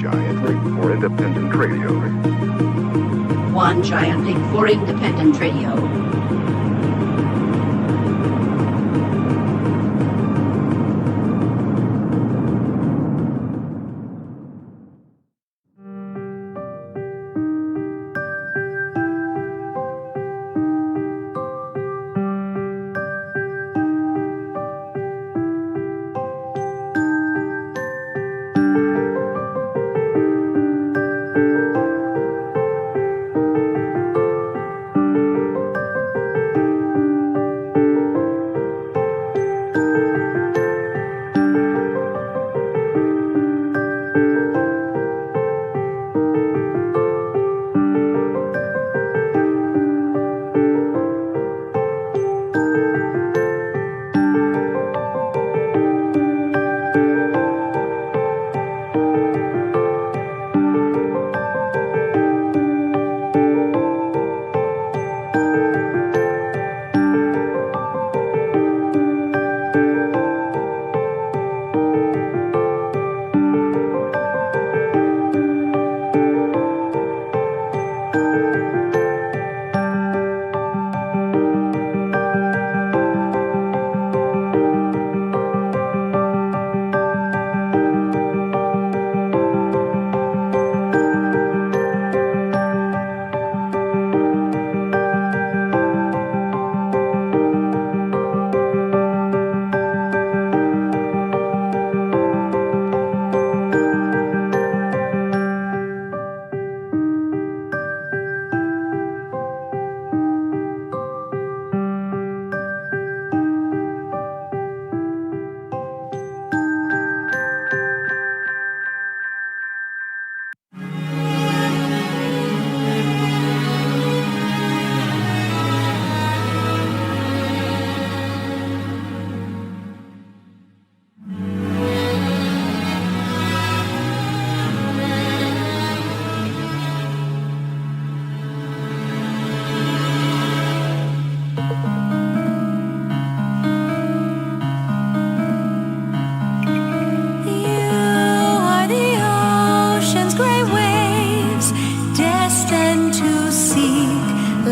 giant leap for independent radio. One giant leap for independent radio.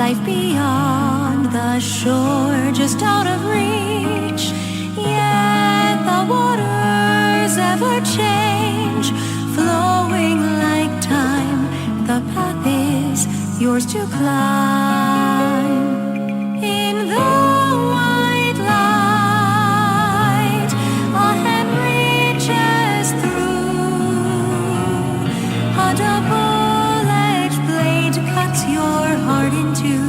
life beyond the shore, just out of reach. Yet the waters ever change, flowing like time. The path is yours to climb. In the white light, a hand reaches through. A double-edged blade cuts your heart in two.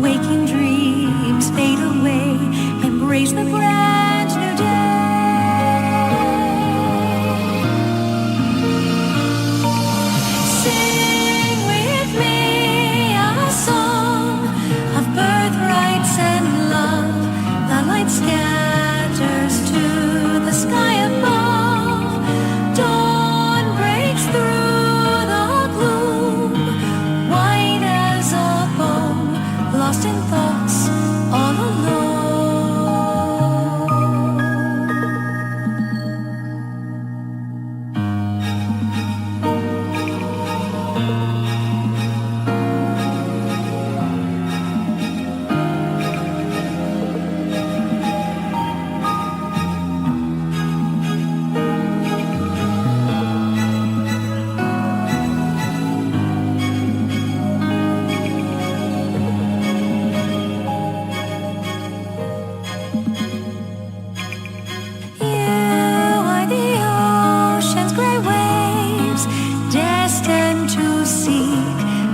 Waking dreams fade away. Embrace the brand new day. Sing with me a song of birthrights and love. The light scatters to the sky above. Dawn breaks through the gloom, white as a bone, lost in thoughts all alone.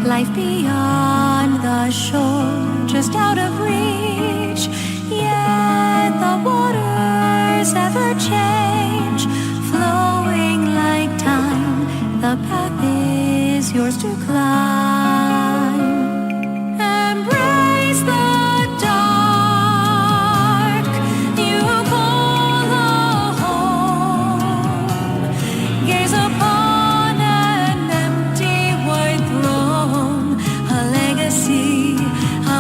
Life beyond the shore, just out of reach. Yet the waters ever change, flowing like time. The path is yours to climb. Embrace the dark you call a home. Gaze upon an empty white throne, a legacy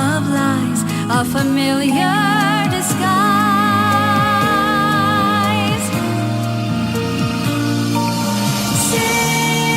of lies, a familiar disguise. Sing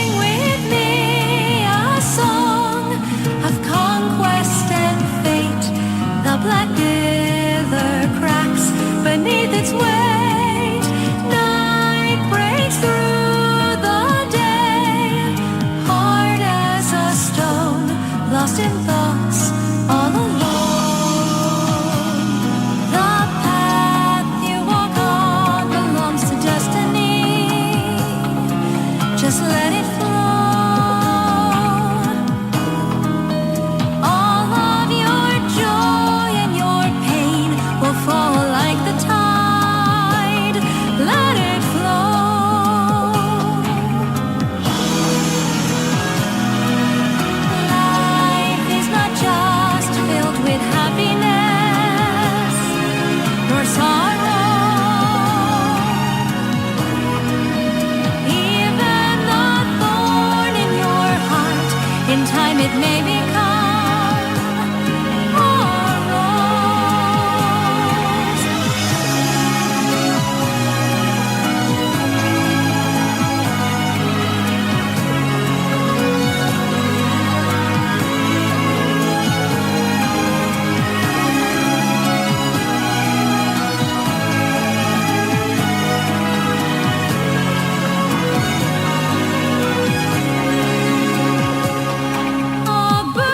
It may become our rose. A bird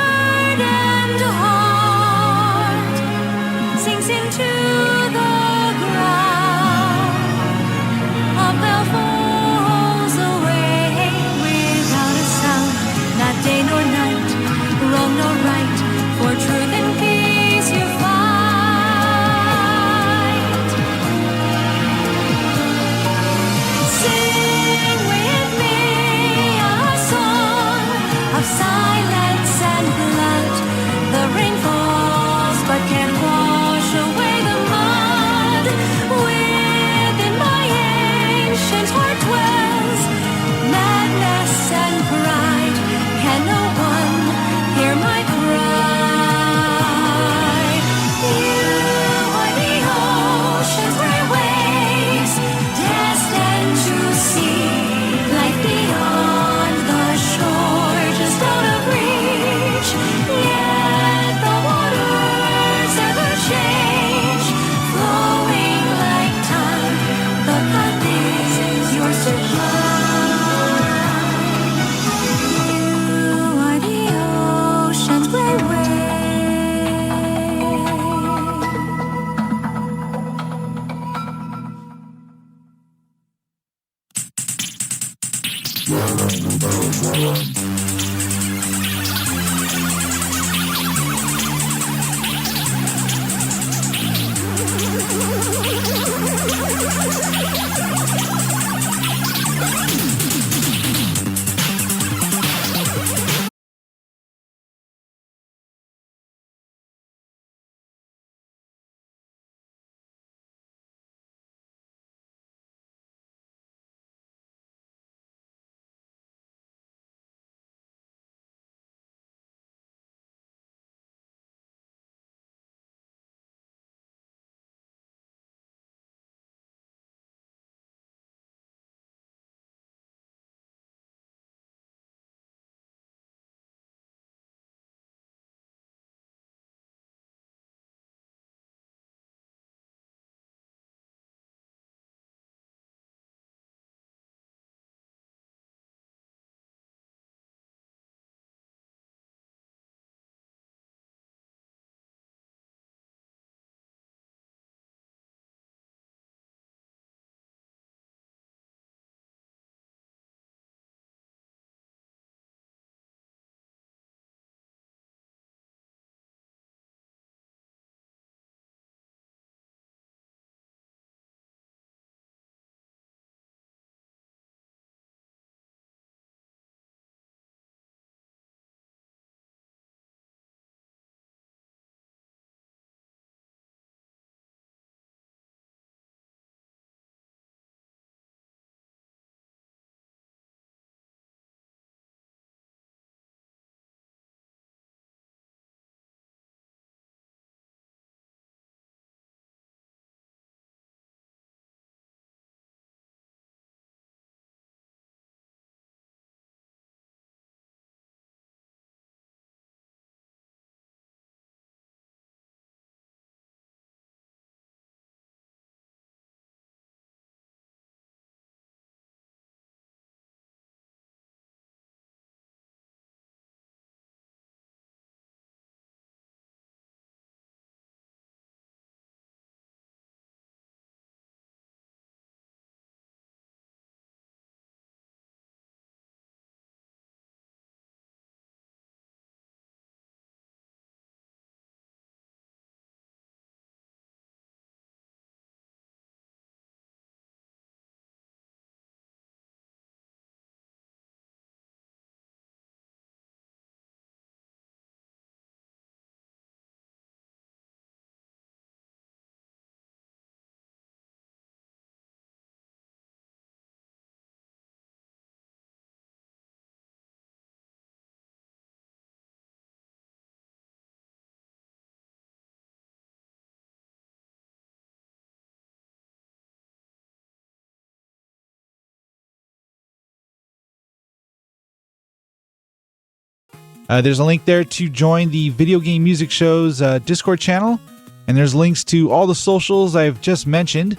There's a link there to join the Video Game Music Show's Discord channel, and there's links to all the socials I've just mentioned.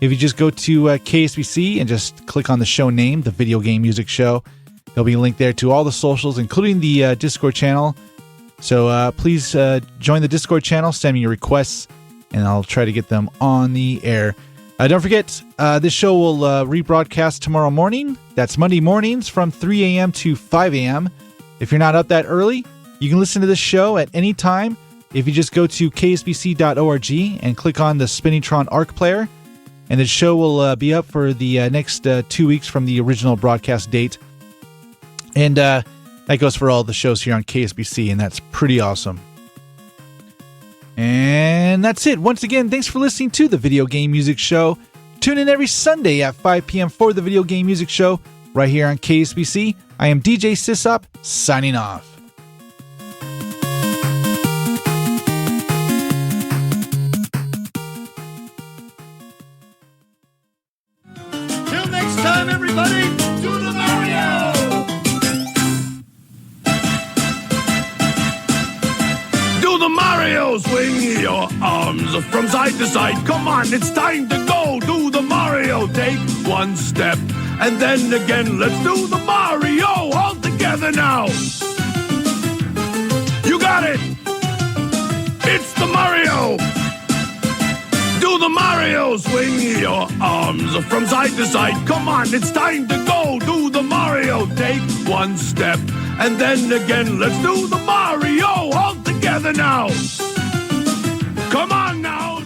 If you just go to KSPC and just click on the show name, the Video Game Music Show, there'll be a link there to all the socials, including the Discord channel. So please join the Discord channel, send me your requests, and I'll try to get them on the air. Don't forget, this show will rebroadcast tomorrow morning. That's Monday mornings from 3 a.m. to 5 a.m. If you're not up that early, you can listen to this show at any time if you just go to kspc.org and click on the Spinitron Arc player. And the show will be up for the next 2 weeks from the original broadcast date. And that goes for all the shows here on KSPC, and that's pretty awesome. And that's it. Once again, thanks for listening to the Video Game Music Show. Tune in every Sunday at 5 p.m. for the Video Game Music Show right here on KSPC. I am DJ SysOp, signing off. Till next time, everybody, do the Mario! Do the Mario! Swing your arms from side to side. Come on, it's time to go. Do the Mario. Take one step, and then again. Let's do the Mario all together now. You got it. It's the Mario. Do the Mario. Swing your arms from side to side. Come on, it's time to go. Do the Mario. Take one step, and then again. Let's do the Mario all together now. Come on now.